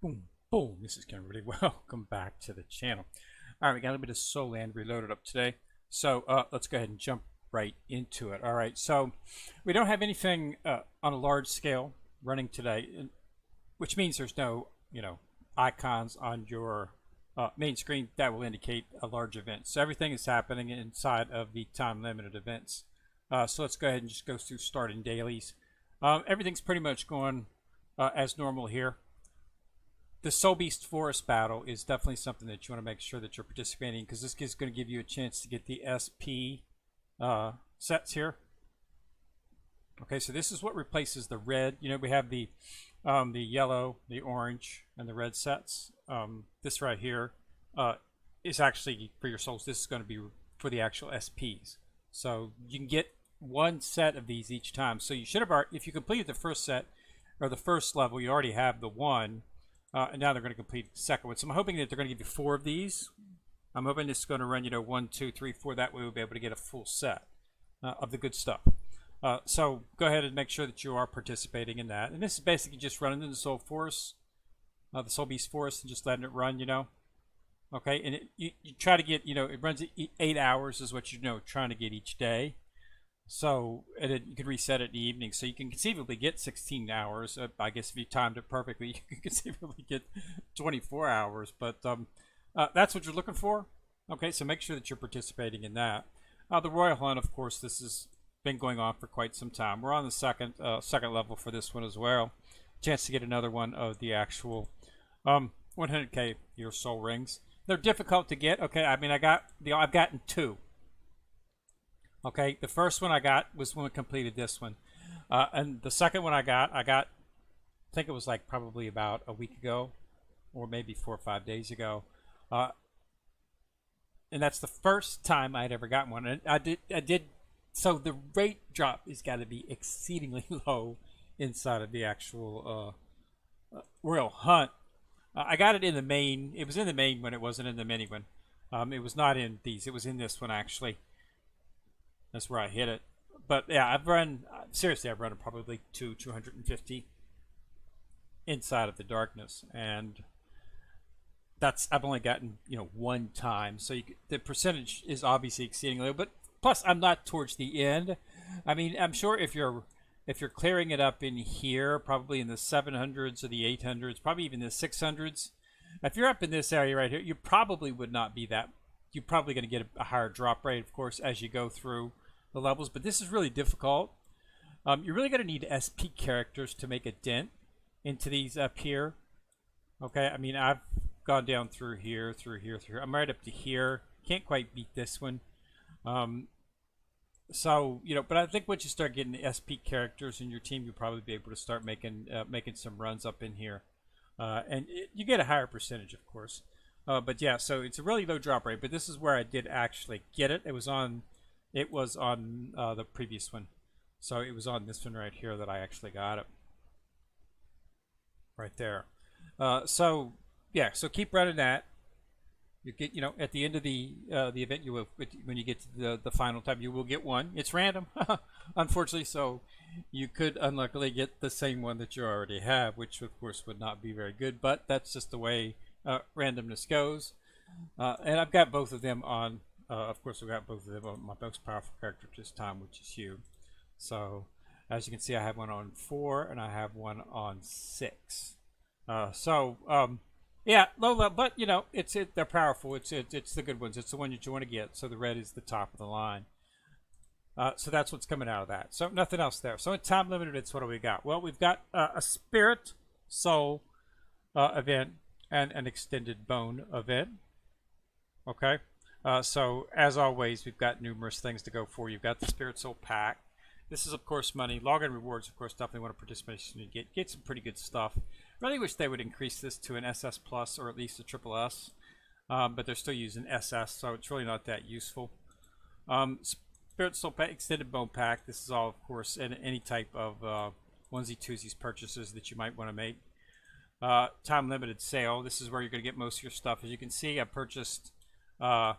Boom, boom. This is Kimberly. Welcome back to the channel. All right, we got a little bit of Soul Land reloaded up today. So let's go ahead and jump right into it. All right, so we don't have anything on a large scale running today, which means there's no, icons on your main screen that will indicate a large event. So everything is happening inside of the time-limited events. So let's go ahead and just go through starting dailies. Everything's pretty much going as normal here. The Soul Beast Forest battle is definitely something that you want to make sure that you're participating in, because this is going to give you a chance to get the SP sets here. Okay, so this is what replaces the red. We have the yellow, the orange, and the red sets. This right here is actually for your souls. This is going to be for the actual SPs. So you can get one set of these each time. So you should have, if you completed the first set or the first level, you already have the one. And now they're going to complete the second one. So I'm hoping that they're going to give you 4 of these. I'm hoping this is going to run, 1, 2, 3, 4. That way we'll be able to get a full set of the good stuff. So go ahead and make sure that you are participating in that. And this is basically just running in the Soul Forest, the Soul Beast Forest, and just letting it run, Okay, and you try to get, it runs 8 hours is what trying to get each day. So and you can reset it in the evening, so you can conceivably get 16 hours. I guess if you timed it perfectly, you can conceivably get 24 hours. But that's what you're looking for. Okay, so make sure that you're participating in that. The Royal Hunt, of course, this has been going on for quite some time. We're on the second level for this one as well. Chance to get another one of the actual 100k your soul rings. They're difficult to get. Okay, I mean I've gotten 2. Okay, the first one I got was when we completed this one. And the second one I got, I think it was like probably about a week ago, or maybe 4 or 5 days ago. And that's the first time I'd ever gotten one. And I did, so the rate drop has got to be exceedingly low inside of the actual Royal Hunt. I got it in the main, it was in the main when it wasn't in the mini one. It was not in these, it was in this one actually. That's where I hit it. But yeah, I've run probably 250 inside of the darkness, and I've only gotten 1 time. So the percentage is obviously exceeding low. But plus, I'm not towards the end. I mean, I'm sure if you're clearing it up in here, probably in the 700s or the 800s, probably even the 600s. If you're up in this area right here, you probably would not be that. You're probably going to get a higher drop rate, of course, as you go through the levels, but this is really difficult. You're really going to need SP characters to make a dent into these up here. Okay, I mean, I've gone down through here, through here. I'm right up to here. Can't quite beat this one. So, but I think once you start getting the SP characters in your team, you'll probably be able to start making some runs up in here. And you get a higher percentage, of course. But yeah, so it's a really low drop rate, but this is where I did actually get it. It was on the previous one. So it was on this one right here that I actually got it. Right there. So yeah, so keep running that. You get, at the end of the event, you will, when you get to the final time, you will get one. It's random, unfortunately, so you could unluckily get the same one that you already have, which of course would not be very good, but that's just the way randomness goes. And I've got both of them on. Of course, I've got both of them on my most powerful character this time, which is Hugh. So, as you can see, I have one on 4 and I have one on 6. Yeah, low level, but they're powerful. It's the good ones. It's the one that you want to get. So the red is the top of the line. So that's what's coming out of that. So nothing else there. So in time limited, it's what do we got? Well, we've got a Spirit Soul event and an Extended Bone event. Okay. So as always, we've got numerous things to go for. You've got the Spirit Soul Pack. This is, of course, money. Login rewards, of course, definitely want to participate. You get some pretty good stuff. Really wish they would increase this to an SS Plus or at least a Triple S. But they're still using SS, so it's really not that useful. Spirit Soul Pack, Extended Bone Pack. This is all, of course, any type of onesie twosies purchases that you might want to make. Time limited sale. This is where you're going to get most of your stuff. As you can see, I purchased the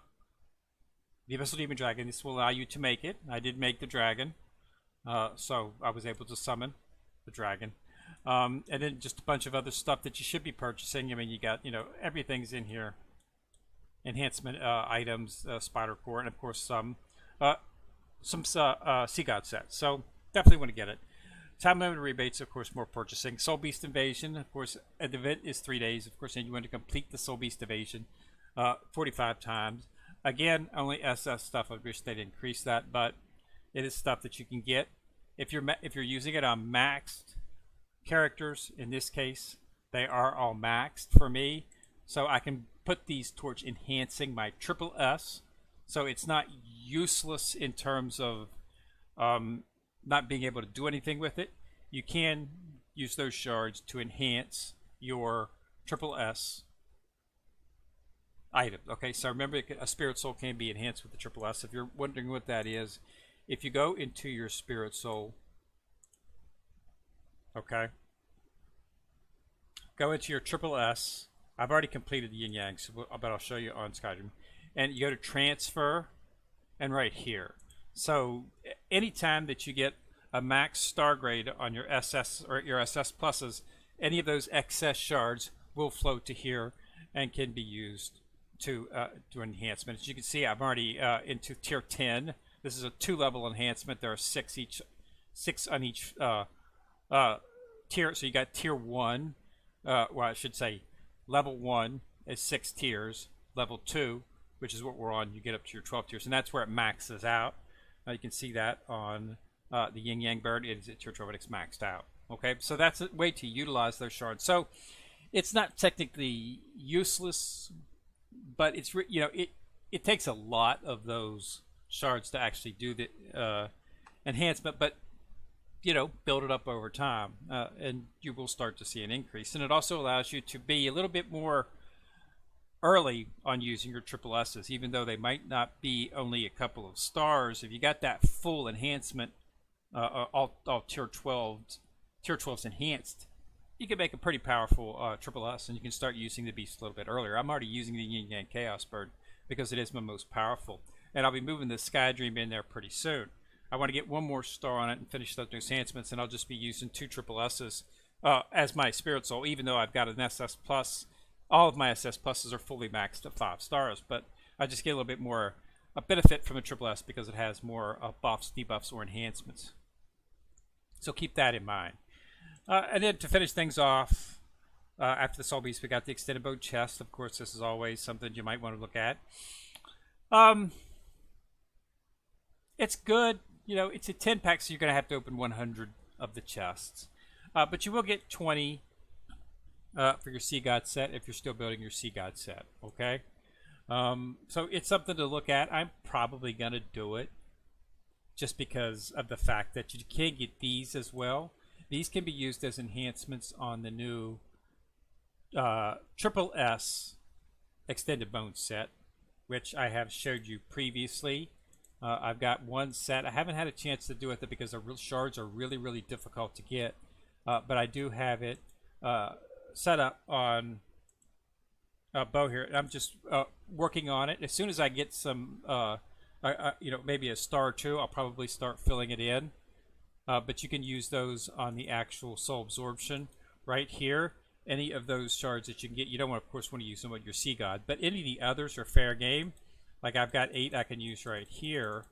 Abyssal Demon Dragon. This will allow you to make it. I did make the dragon. So I was able to summon the dragon. And then just a bunch of other stuff that you should be purchasing. I mean, you got, everything's in here. Enhancement items, spider core, and of course some Sea God sets. So definitely want to get it. Time limit rebates, of course, more purchasing. Soul Beast Invasion, of course, the event is 3 days. Of course, and you want to complete the Soul Beast Invasion 45 times. Again, only SS stuff. I wish they'd increase that, but it is stuff that you can get if you're using it on maxed characters. In this case, they are all maxed for me, so I can put these towards enhancing my triple S. So it's not useless in terms of not being able to do anything with it. You can use those shards to enhance your triple S item. Okay, so remember, a Spirit Soul can be enhanced with the triple S. If you're wondering what that is, if you go into your Spirit Soul, okay, go into your triple S. I've already completed the Yin Yang, but I'll show you on Skydream. And you go to Transfer, and right here. So anytime that you get a max star grade on your SS or your SS pluses, any of those excess shards will float to here and can be used to do enhancement. As you can see, I'm already into tier 10. This is a 2-level enhancement. There are 6 on each tier. So you got tier 1. Well, I should say level 1 is 6 tiers. Level 2, which is what we're on, you get up to your 12 tiers, and that's where it maxes out. You can see that on the Yin Yang bird. It is at tier 12, and it's maxed out. Okay, so that's a way to utilize those shards. So it's not technically useless, but it's it takes a lot of those shards to actually do the enhancement, but build it up over time, and you will start to see an increase. And it also allows you to be a little bit more early on using your triple S's, even though they might not be only a couple of stars. If you got that full enhancement, all tier 12s enhanced, you can make a pretty powerful triple S, and you can start using the beast a little bit earlier. I'm already using the Yin Yang Chaos Bird because it is my most powerful, and I'll be moving the Skydream in there pretty soon. I want to get one more star on it and finish those enhancements, and I'll just be using 2 triple S's as my Spirit Soul, even though I've got an SS Plus. All of my SS Pluses are fully maxed at 5 stars, but I just get a little bit more a benefit from a triple S because it has more buffs, debuffs, or enhancements. So keep that in mind. And then to finish things off, after the Soul Beast, we got the Extended Bow Chest. Of course, this is always something you might want to look at. It's good. It's a 10-pack, so you're going to have to open 100 of the chests. But you will get 20 for your Sea God set if you're still building your Sea God set. Okay? So it's something to look at. I'm probably going to do it just because of the fact that you can get these as well. These can be used as enhancements on the new Triple S Extended Bone set, which I have showed you previously. I've got one set. I haven't had a chance to do it because the shards are really, really difficult to get. But I do have it set up on bow here. I'm just working on it. As soon as I get some, maybe a star or 2, I'll probably start filling it in. But you can use those on the actual soul absorption right here. Any of those shards that you can get, you don't of course want to use them with your Sea God, but any of the others are fair game. Like I've got 8 I can use right here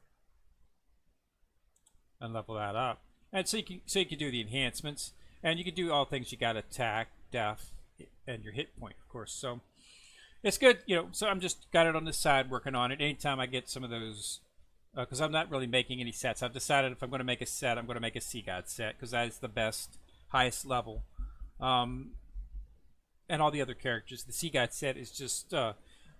and level that up. And so you can do the enhancements, and you can do all things. You got attack, def, and your hit point, of course. So it's good, So I'm just got it on the side working on it. Anytime I get some of those, because I'm not really making any sets. I've decided if I'm going to make a set, I'm going to make a Sea God set because that is the best, highest level. And all the other characters, the Sea God set is just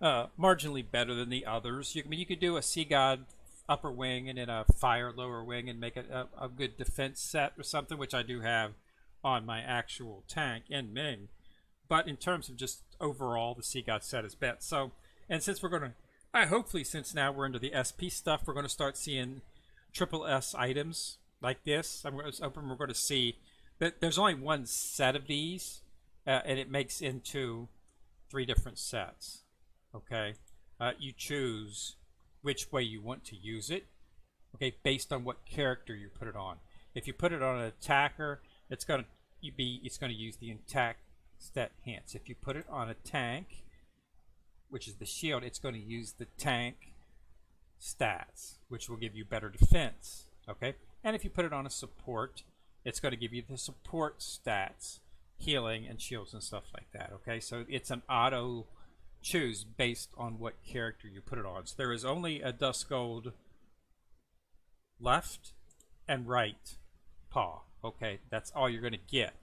marginally better than the others. You could do a Sea God upper wing and then a fire lower wing and make it a good defense set or something, which I do have on my actual tank and Ming. But in terms of just overall, the Sea God set is best. So, and since we're going to, hopefully since now we're into the SP stuff, we're going to start seeing triple S items like this. We're going to see that there's only one set of these, and it makes into 3 different sets. Okay, you choose which way you want to use it, okay, based on what character you put it on. If you put it on an attacker, it's going to it's going to use the intact stat enhance. If you put it on a tank, which is the shield, it's going to use the tank stats, which will give you better defense. Okay, and if you put it on a support, it's going to give you the support stats, healing and shields and stuff like that. Okay, so it's an auto choose based on what character you put it on. So there is only a Dusgold left and right paw. Okay, that's all you're going to get,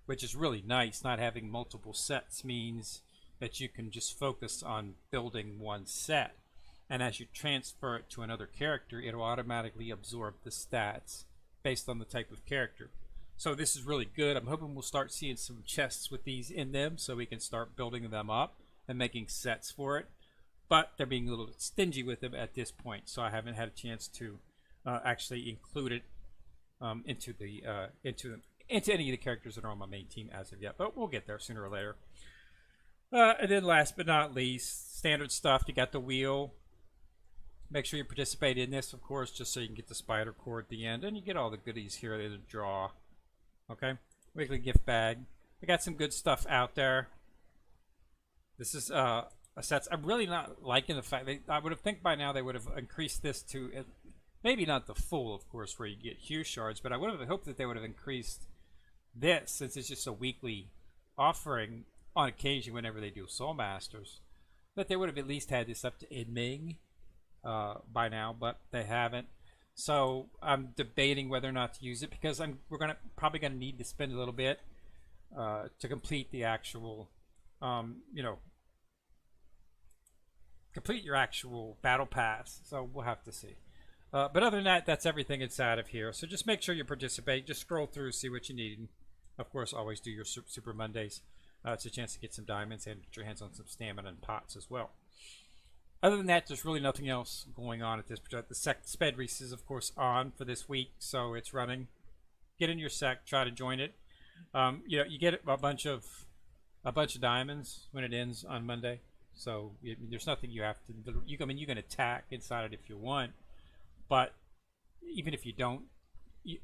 which is really nice. Not having multiple sets means that you can just focus on building one set, and as you transfer it to another character, it'll automatically absorb the stats based on the type of character. So this is really good. I'm hoping we'll start seeing some chests with these in them so we can start building them up and making sets for it, but they're being a little stingy with them at this point, so I haven't had a chance to actually include it into any of the characters that are on my main team as of yet, but we'll get there sooner or later. And then last but not least, standard stuff. You got the wheel. Make sure you participate in this, of course, just so you can get the spider core at the end, and you get all the goodies here to draw. Okay, weekly gift bag. I got some good stuff out there. This is a sets. I'm really not liking the fact I would have think by now they would have increased this to maybe not the full, of course, where you get huge shards, but I would have hoped that they would have increased this, since it's just a weekly offering on occasion whenever they do Soul Masters, that they would have at least had this up to Inming by now, but they haven't. So I'm debating whether or not to use it, because we're probably gonna need to spend a little bit to complete the actual, complete your actual battle pass. So we'll have to see. But other than that, that's everything inside of here. So just make sure you participate. Just scroll through, see what you need. And of course, always do your Super Mondays. It's a chance to get some diamonds and get your hands on some stamina and pots as well. Other than that, there's really nothing else going on at this point. The Sped Race is, of course, on for this week, so it's running. Get in your sec, try to join it. You get a bunch of diamonds when it ends on Monday. So there's nothing you have to do. You can attack inside it if you want, but even if you don't,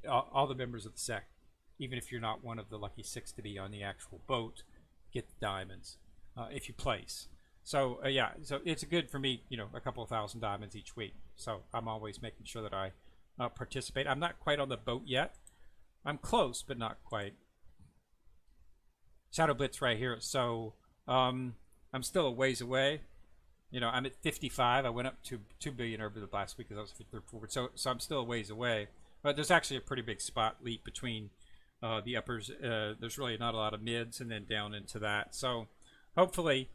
all the members of the sec, even if you're not one of the lucky 6 to be on the actual boat, get the diamonds if you place. So yeah, so it's good for me, a couple of thousand diamonds each week. So I'm always making sure that I participate. I'm not quite on the boat yet. I'm close, but not quite. Shadow Blitz right here. So I'm still a ways away. I'm at 55. I went up to 2 billion over the last week because I was 53 forward. So I'm still a ways away. But there's actually a pretty big spot leap between the uppers. There's really not a lot of mids and then down into that. So hopefully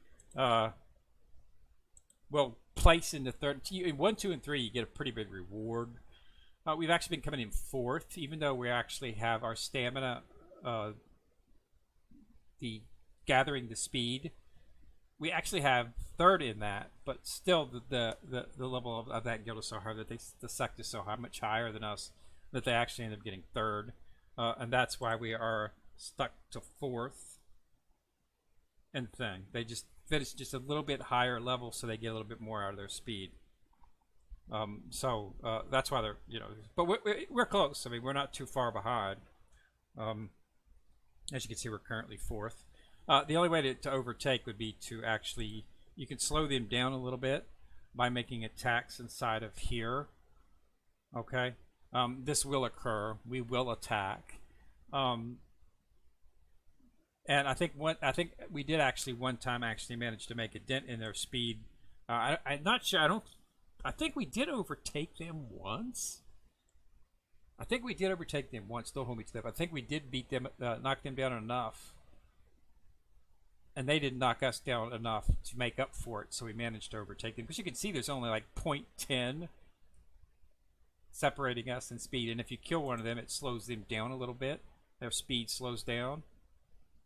we'll place in the third. In 1, 2, and 3, you get a pretty big reward. We've actually been coming in 4th, even though we actually have our stamina, the gathering the speed. We actually have 3rd in that, but still the level of that guild is so hard that the sect is so much higher than us that they actually end up getting 3rd, and that's why we are stuck to 4th. And thing, they just finish just a little bit higher level, so they get a little bit more out of their speed. So that's why they're but we're close. I mean, we're not too far behind. As you can see, we're currently 4th. The only way to overtake would be to actually, you can slow them down a little bit by making attacks inside of here. Okay, this will occur. We will attack, and I think we did actually one time actually manage to make a dent in their speed. I'm not sure. I think we did overtake them once. Don't hold me to that. I think we did beat them, knock them down enough. And they didn't knock us down enough to make up for it, so we managed to overtake them. Because you can see there's only like 0.10 separating us in speed, and if you kill one of them, it slows them down a little bit. Their speed slows down,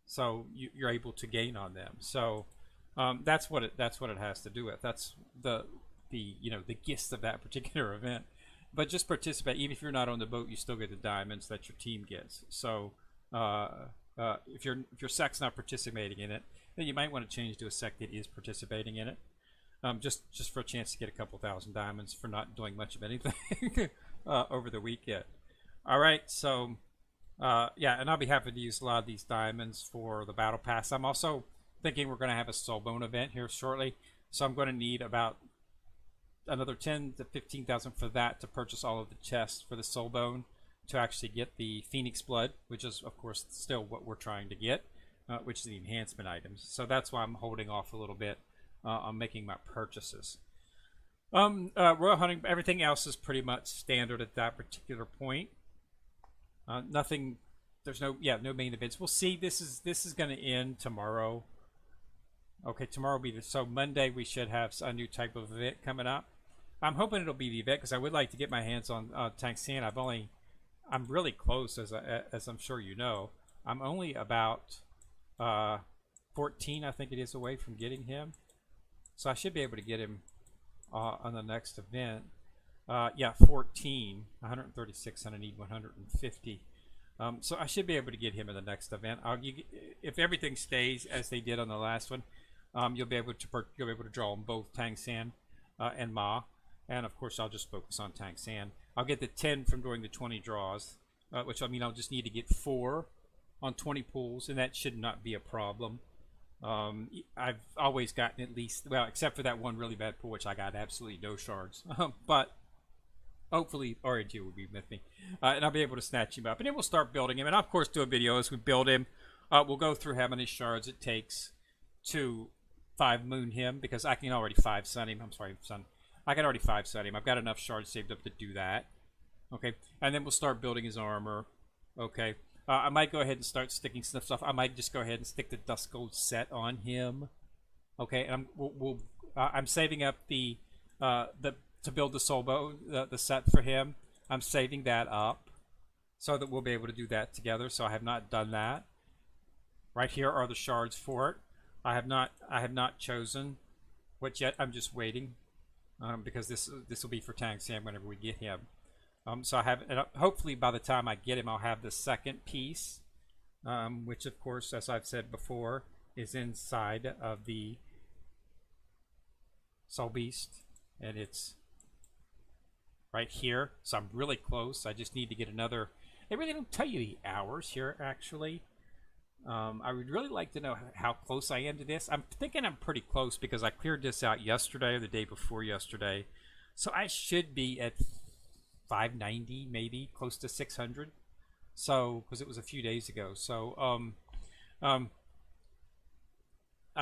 so you're able to gain on them. So that's what it has to do with. That's the gist of that particular event. But just participate. Even if you're not on the boat, you still get the diamonds that your team gets. So if your sect's not participating in it, then you might want to change to a sect that is participating in it, just for a chance to get a couple thousand diamonds for not doing much of anything over the weekend. All right, so Yeah, and I'll be happy to use a lot of these diamonds for the battle pass. I'm also thinking we're going to have a Soulbone event here shortly, so I'm going to need about another 10 to 15,000 for that to purchase all of the chests for the Soulbone to actually get the Phoenix Blood, which is of course still what we're trying to get, which is the enhancement items. So that's why I'm holding off a little bit on making my purchases. Royal hunting, everything else is pretty much standard at that particular point. Nothing, there's no main events. We'll see. This is going to end tomorrow. Okay, tomorrow will be so Monday we should have a new type of event coming up. I'm hoping it'll be the event because I would like to get my hands on Tang San. I'm really close, as I'm sure you know. I'm only about 14, I think it is, away from getting him. So I should be able to get him on the next event. Yeah, 14, 136, and I need 150. So I should be able to get him in the next event. If everything stays as they did on the last one, you'll be able to draw on both Tang San and Ma, and of course I'll just focus on Tang San. I'll get the 10 from doing the 20 draws, which I mean I'll just need to get 4 on 20 pulls, and that should not be a problem. I've always gotten at least, well, except for that one really bad pull, which I got absolutely no shards, but hopefully RNG will be with me, and I'll be able to snatch him up, and then we'll start building him, and I'll, of course, do a video as we build him. We'll go through how many shards it takes to 5 moon him, because I can already 5 sun him. I'm sorry, son. I can already 5 sun him. I've got enough shards saved up to do that. Okay, and then we'll start building his armor. Okay, I might go ahead and start sticking some stuff. I might just go ahead and stick the Dust Gold set on him. Okay, and I'm saving up the to build the Soulbone, the set for him. I'm saving that up so that we'll be able to do that together. So I have not done that. Right here are the shards for it. I have not chosen what yet. I'm just waiting because this will be for Tang San whenever we get him. So I have, and hopefully by the time I get him, I'll have the second piece, which of course, as I've said before, is inside of the Soul Beast, and it's right here. So I'm really close. I just need to get another. They really don't tell you the hours here, actually. I would really like to know how close I am to this. I'm thinking I'm pretty close because I cleared this out yesterday or the day before yesterday. So I should be at 590, maybe close to 600. So because it was a few days ago. So I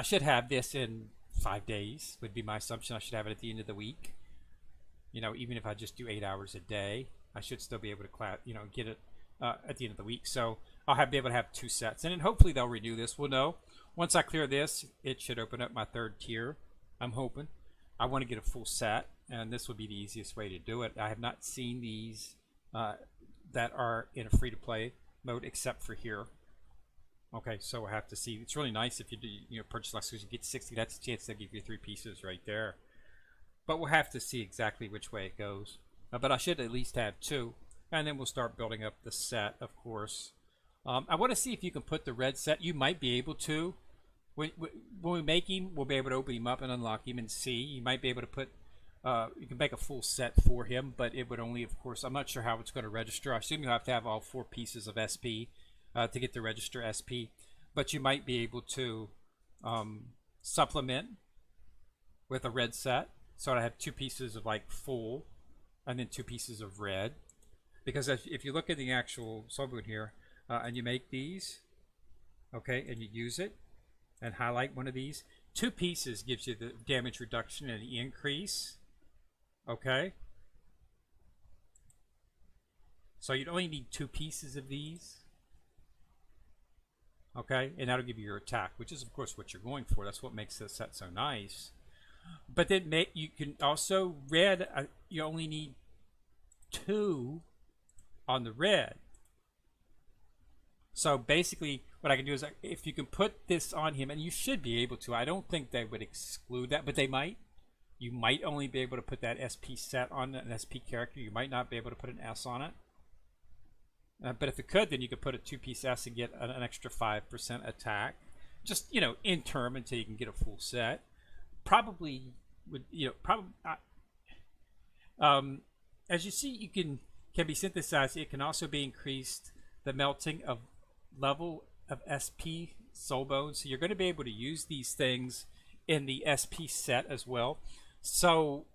should have this in 5 days would be my assumption. I should have it at the end of the week. You know, even if I just do 8 hours a day, I should still be able to get it at the end of the week. So I'll be able to have 2 sets, and then hopefully they'll renew this. We'll know once I clear this. It should open up my 3rd tier. I'm hoping. I want to get a full set, and this would be the easiest way to do it. I have not seen these that are in a free-to-play mode except for here. Okay, so we'll have to see. It's really nice if you do purchase less because you get 60. That's a chance they'll give you 3 pieces right there. But we'll have to see exactly which way it goes. But I should at least have 2, and then we'll start building up the set, of course. I want to see if you can put the red set. You might be able to. When we make him, we'll be able to open him up and unlock him and see. You might be able to put, you can make a full set for him, but it would only, of course, I'm not sure how it's going to register. I assume you have to have all 4 pieces of SP to get the register SP. But you might be able to supplement with a red set. So I have 2 pieces of like full and then 2 pieces of red. Because if you look at the actual Soulbone here, and you make these, okay, and you use it, and highlight one of these, 2 pieces gives you the damage reduction and the increase, okay? So you'd only need 2 pieces of these, okay? And that'll give you your attack, which is, of course, what you're going for. That's what makes this set so nice. But then you can also, red, you only need 2 on the red. So basically, what I can do is, if you can put this on him, and you should be able to, I don't think they would exclude that, but they might. You might only be able to put that SP set on an SP character. You might not be able to put an S on it. But if it could, then you could put a 2-piece S and get an extra 5% attack. Just, in term until you can get a full set. Probably would, as you see, you can be synthesized. It can also be increased the melting of level of SP soul bones. So you're going to be able to use these things in the SP set as well. So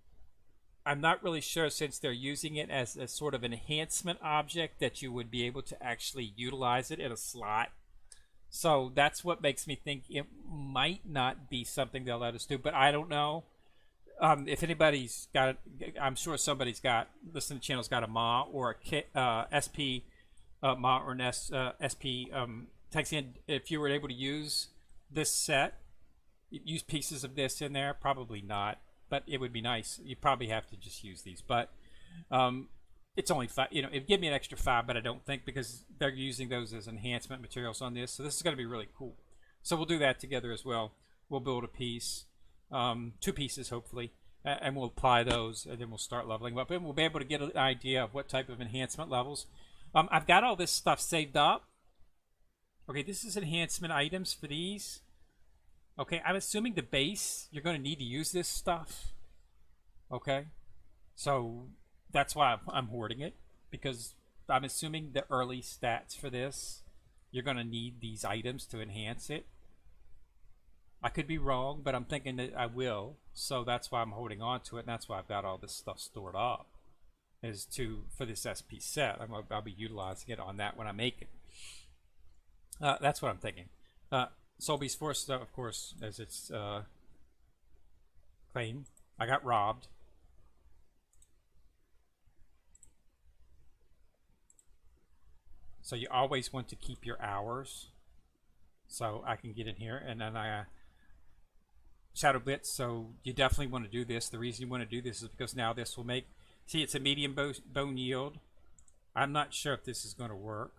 I'm not really sure, since they're using it as a sort of enhancement object, that you would be able to actually utilize it in a slot. So that's what makes me think it might not be something they'll let us do, but I don't know. If anybody's got it, I'm sure somebody's got, listen to the channel's got a MA or a SP MA or an SP text in. If you were able to use this set, use pieces of this in there, probably not, but it would be nice. You probably have to just use these, but it's only 5. You know, it'd give me an extra 5, but I don't think, because they're using those as enhancement materials on this. So this is going to be really cool. So we'll do that together as well. We'll build a piece, 2 pieces hopefully, and we'll apply those, and then we'll start leveling up, and we'll be able to get an idea of what type of enhancement levels. I've got all this stuff saved up. Okay, this is enhancement items for these. Okay, I'm assuming the base, you're going to need to use this stuff. Okay, so that's why I'm hoarding it, because I'm assuming the early stats for this, you're going to need these items to enhance it. I could be wrong, but I'm thinking that I will, so that's why I'm holding on to it, and that's why I've got all this stuff stored up, is for this SP set. I'll be utilizing it on that when I make it. That's what I'm thinking. Soul Beast Force, of course, as its claim, I got robbed. So you always want to keep your hours. So I can get in here, and then I Shadow Blitz. So you definitely want to do this. The reason you want to do this is because now this will make, see, it's a medium bone yield. I'm not sure if this is going to work.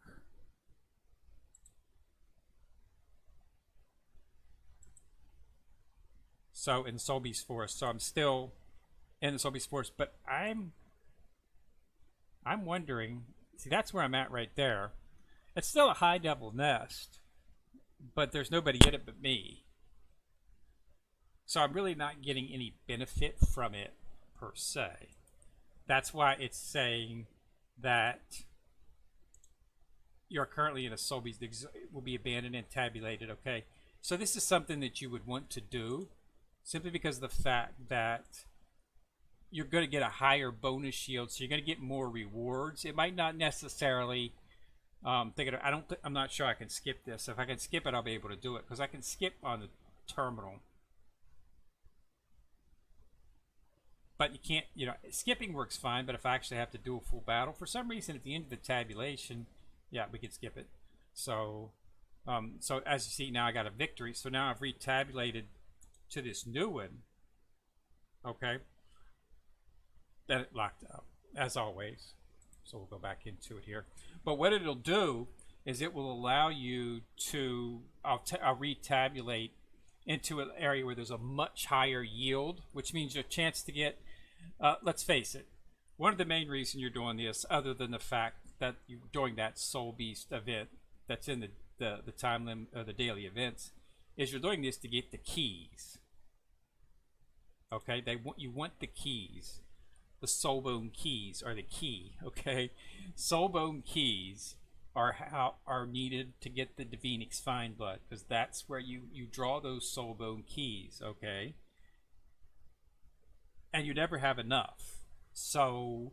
So in Soul Beast Forest, so I'm still in the Soul Beast Forest, but I'm wondering. See, that's where I'm at right there. It's still a high level nest, but there's nobody in it but me. So I'm really not getting any benefit from it per se. That's why it's saying that you're currently in a Soul Beast, will be abandoned and tabulated. Okay, so this is something that you would want to do, simply because of the fact that you're going to get a higher bonus shield, so you're going to get more rewards. It might not necessarily. I'm not sure I can skip this. If I can skip it, I'll be able to do it, because I can skip on the terminal. But you can't. You know, skipping works fine. But if I actually have to do a full battle, for some reason, at the end of the tabulation, yeah, we can skip it. So, so as you see now, I got a victory. So now I've retabulated to this new one. Okay. Then it locked up, as always. So we'll go back into it here. But what it'll do is it will allow you to, I'll retabulate into an area where there's a much higher yield, which means your chance to get, let's face it, one of the main reasons you're doing this, other than the fact that you're doing that Soul Beast event that's in the time limit, or the daily events, is you're doing this to get the keys. Okay, you want the keys. The Soulbone keys are the key. Okay, Soulbone keys are needed to get the Divinix Fine Blood, because that's where you draw those Soulbone keys. Okay, and you never have enough, so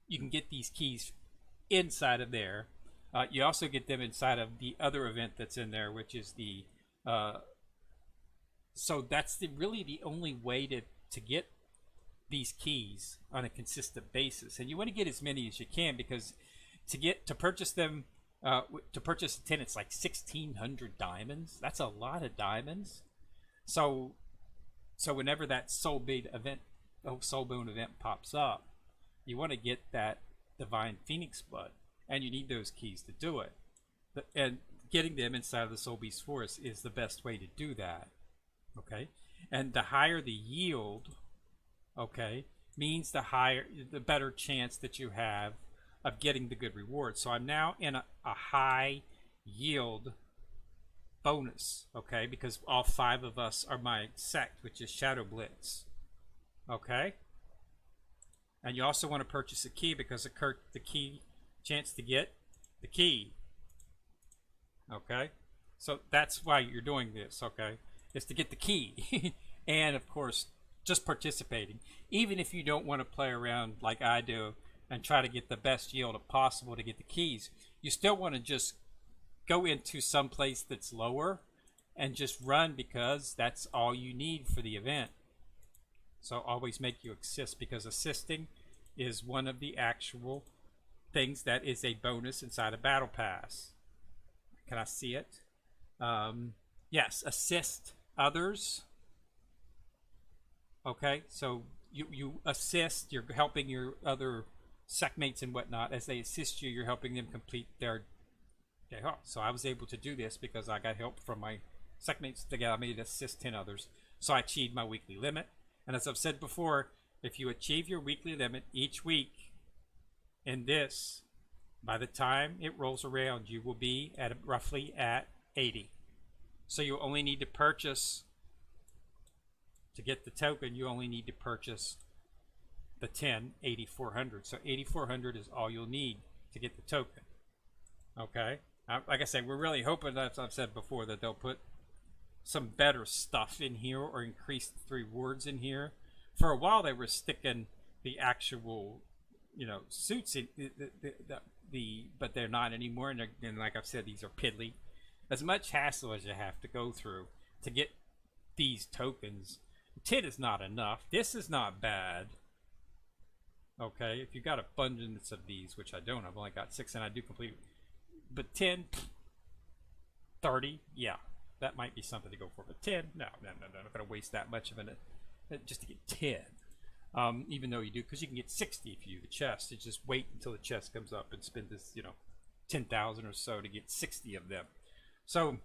you can get these keys inside of there. You also get them inside of the other event that's in there, which is the so that's really the only way to get these keys on a consistent basis, and you want to get as many as you can, because to purchase them, to purchase a 10, it's like 1,600 diamonds. That's a lot of diamonds. So whenever that Soulbone event pops up, you want to get that Divine Phoenix Blood, and you need those keys to do it. And getting them inside of the Soul Beast Forest is the best way to do that. Okay, and the higher the yield, okay, means the better chance that you have of getting the good reward. So I'm now in a high yield bonus, okay, because all 5 of us are my sect, which is Shadow Blitz. Okay, and you also want to purchase a key, because the key chance to get the key. Okay, so that's why you're doing this. Okay, is to get the key, and of course, just participating. Even if you don't want to play around like I do and try to get the best yield possible to get the keys, you still want to just go into some place that's lower and just run, because that's all you need for the event. So always make you assist, because assisting is one of the actual things that is a bonus inside a battle pass. Can I see it? Yes, assist others. Okay, so you assist, you're helping your other secmates and whatnot. As they assist you, you're helping them complete their day. So I was able to do this because I got help from my secmates to allow me to assist 10 others. So I achieved my weekly limit. And as I've said before, if you achieve your weekly limit each week in this, by the time it rolls around, you will be at roughly at 80. So you only need to purchase, to get the token, you only need to purchase the 10 8400. So 8400 is all you'll need to get the token. Okay, like I said, we're really hoping, as I've said before, that they'll put some better stuff in here or increase the rewards in here. For a while they were sticking the actual, you know, suits in but they're not anymore, and like I've said, these are piddly. As much hassle as you have to go through to get these tokens, 10 is not enough. This is not bad. Okay, if you got abundance of these, which I don't, I've only got 6 and I do complete, but 10, 30, yeah, that might be something to go for. But 10, no, I'm not going to waste that much of it just to get 10. Even though you do, because you can get 60 if you do the chest. You just wait until the chest comes up and spend this, you know, 10,000 or so to get 60 of them. So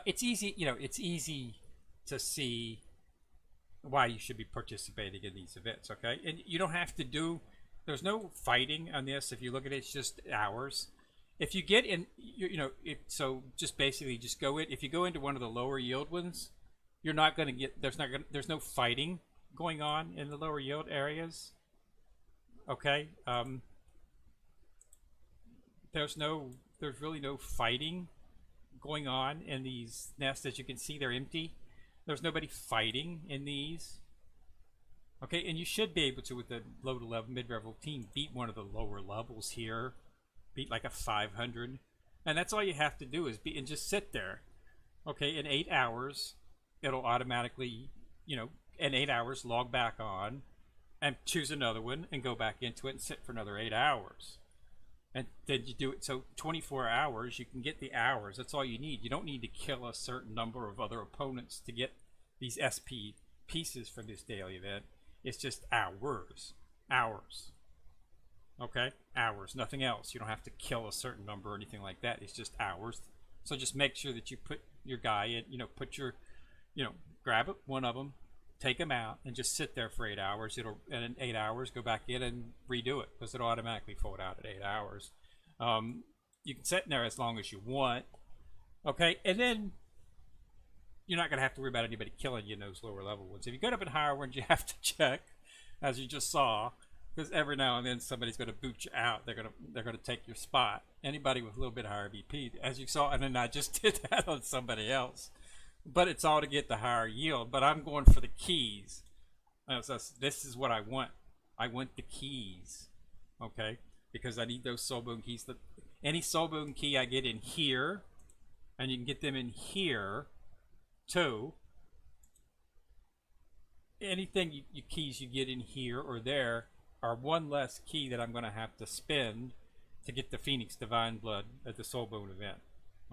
it's easy, you know, it's easy to see why you should be participating in these events. Okay, and you don't have to do. There's no fighting on this. If you look at it, it's just hours. If you get in, you know, so just basically just go in. If you go into one of the lower yield ones, you're not going to get. There's no fighting going on in the lower yield areas. Okay, there's really no fighting going on in these nests. As you can see, they're empty. There's nobody fighting in these. Okay, and you should be able to, with the low to level mid-level team, beat one of the lower levels here. Beat like a 500, and that's all you have to do is be and just sit there. Okay, in 8 hours, it'll automatically, you know, in 8 hours log back on, and choose another one and go back into it and sit for another 8 hours. And then you do it, so 24 hours, you can get the hours. That's all you need. You don't need to kill a certain number of other opponents to get these SP pieces for this daily event. It's just hours. Okay, hours, nothing else. You don't have to kill a certain number or anything like that. It's just hours. So just make sure that you put your guy in, you know, grab one of them, take them out, and just sit there for 8 hours. And in 8 hours, go back in and redo it, because it'll automatically fold out at 8 hours. You can sit in there as long as you want. Okay, and then you're not going to have to worry about anybody killing you in those lower level ones. If you go up in higher ones, you have to check, as you just saw, because every now and then somebody's going to boot you out. They're going to take your spot. Anybody with a little bit higher BP, as you saw, and then I just did that on somebody else. But it's all to get the higher yield. But I'm going for the keys. So this is what I want. I want the keys, okay? Because I need those soulbone keys. Any soulbone key I get in here, and you can get them in here too. Anything you keys you get in here or there are one less key that I'm going to have to spend to get the Phoenix Divine Blood at the Soulbone event.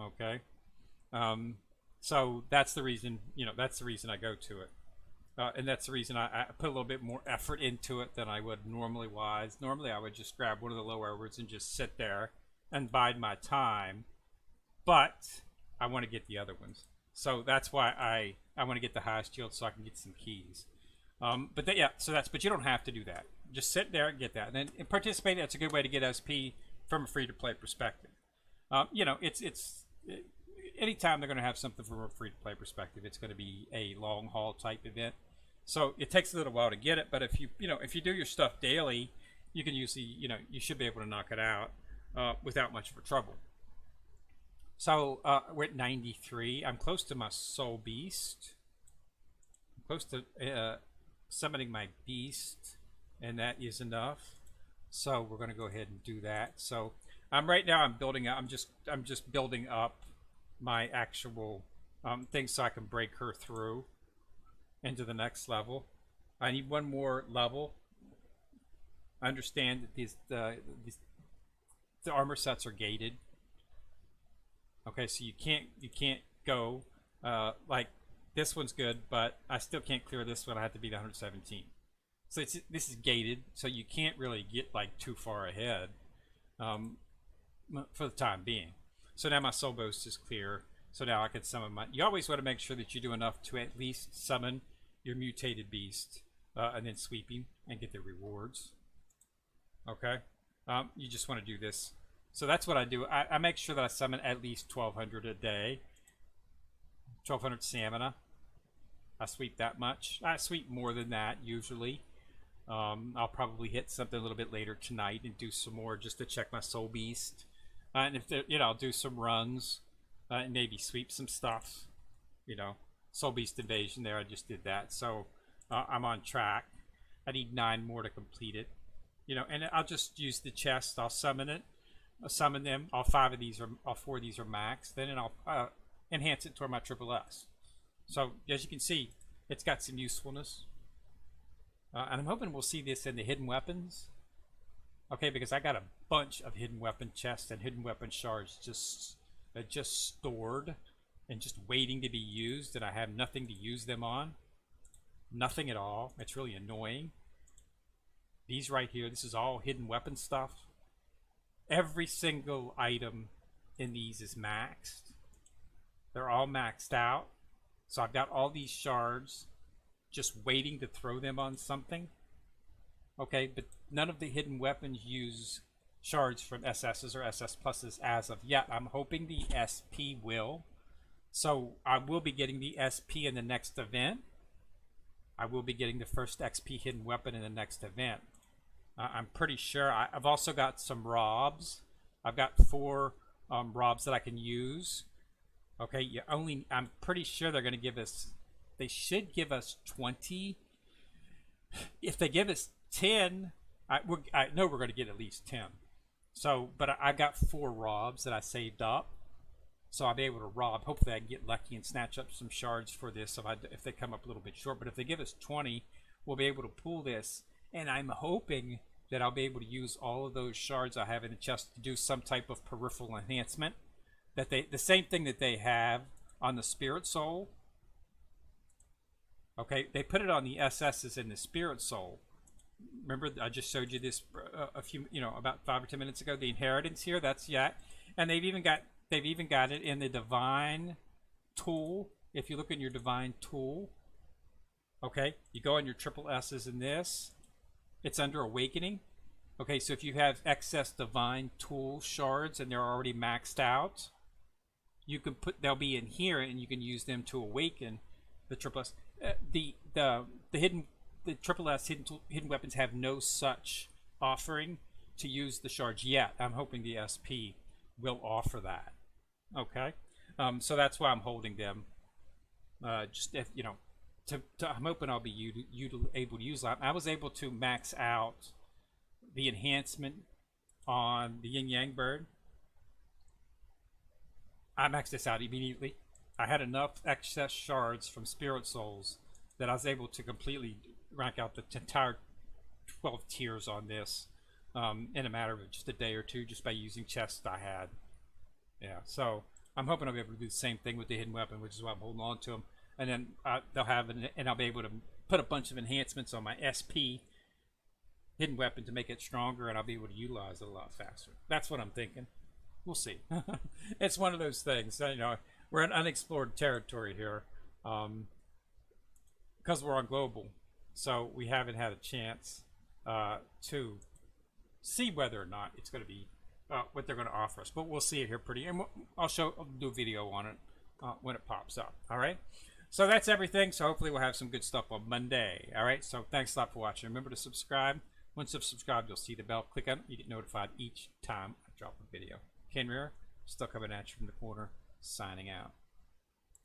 Okay, so that's the reason. You know, that's the reason I go to it, and that's the reason I put a little bit more effort into it than I would normally. Normally I would just grab one of the lower words and just sit there and bide my time, but I want to get the other ones. So that's why I want to get the highest yield so I can get some keys. But you don't have to do that. Just sit there and get that, and then participate. That's a good way to get SP from a free-to-play perspective. You know, it's anytime they're going to have something from a free-to-play perspective, it's going to be a long-haul type event. So it takes a little while to get it, but if you do your stuff daily, you can usually, you should be able to knock it out without much of a trouble. So we're at 93. I'm close to my soul beast. I'm close to summoning my beast, and that is enough. So we're going to go ahead and do that. So right now I'm building up. I'm just building up my actual thing so I can break her through into the next level. I need one more level. I understand that the armor sets are gated. Okay, so you can't go like this one's good, but I still can't clear this one. I have to beat 117. So this is gated, so you can't really get like too far ahead for the time being. So now my soul boost is clear. So now I can summon my. You always want to make sure that you do enough to at least summon your mutated beast, and then sweeping and get the rewards. Okay, you just want to do this. So that's what I do. I make sure that I summon at least 1,200 a day. 1,200 stamina. I sweep that much. I sweep more than that usually. I'll probably hit something a little bit later tonight and do some more just to check my soul beast. And if I'll do some runs and maybe sweep some stuff. Soul beast invasion there. I just did that, so I'm on track. I need 9 more to complete it. And I'll just use the chest. I'll summon it. I'll summon them. All 4 of these are max. Then I'll enhance it toward my triple S. So as you can see, it's got some usefulness. And I'm hoping we'll see this in the hidden weapons. Okay, because I got a bunch of hidden weapon chests and hidden weapon shards just stored and just waiting to be used, and I have nothing to use them on. Nothing at all. It's really annoying. These right here, this is all hidden weapon stuff. Every single item in these is maxed. They're all maxed out. So I've got all these shards just waiting to throw them on something. Okay, but none of the hidden weapons use shards from SSs or SS pluses as of yet. I'm hoping the SP will. So I will be getting the SP in the next event. I will be getting the first XP hidden weapon in the next event. I'm pretty sure. I've also got some robs. I've got 4 robs that I can use. Okay, I'm pretty sure they're going to give us. They should give us 20. If they give us 10, I know we're going to get at least 10. So, but I got 4 robs that I saved up, so I'll be able to rob. Hopefully, I can get lucky and snatch up some shards for this if they come up a little bit short. But if they give us 20, we'll be able to pull this. And I'm hoping that I'll be able to use all of those shards I have in the chest to do some type of peripheral enhancement. The same thing that they have on the Spirit Soul. Okay, they put it on the SSs in the Spirit Soul. Remember, I just showed you this about 5 or 10 minutes ago. The inheritance here, that's yet, and they've even got it in the Divine tool. If you look in your Divine tool, okay, you go on your triple S's in this. It's under Awakening. Okay, so if you have excess Divine tool shards and they're already maxed out, you can they'll be in here and you can use them to awaken the triple S. The triple S hidden weapons have no such offering to use the shards yet. I'm hoping the SP will offer that. Okay, so that's why I'm holding them. Just if I'm hoping I'll be able to use that. I was able to max out the enhancement on the Yin Yang bird. I maxed this out immediately. I had enough excess shards from Spirit Souls that I was able to completely rank out the entire 12 tiers on this in a matter of just a day or two, just by using chests I had. Yeah, so I'm hoping I'll be able to do the same thing with the hidden weapon, which is why I'm holding on to them. And then they'll have and I'll be able to put a bunch of enhancements on my SP hidden weapon to make it stronger, and I'll be able to utilize it a lot faster. That's what I'm thinking. We'll see. It's one of those things. We're in unexplored territory here because we're on global, so we haven't had a chance to see whether or not it's going to be what they're going to offer us. But we'll see it here and I'll do a video on it when it pops up. All right. So that's everything. So hopefully we'll have some good stuff on Monday. All right. So thanks a lot for watching. Remember to subscribe, Once you've subscribed, you'll see the bell. Click on it. You get notified each time I drop a video. Ken Rivera, still coming at you from the corner, signing out.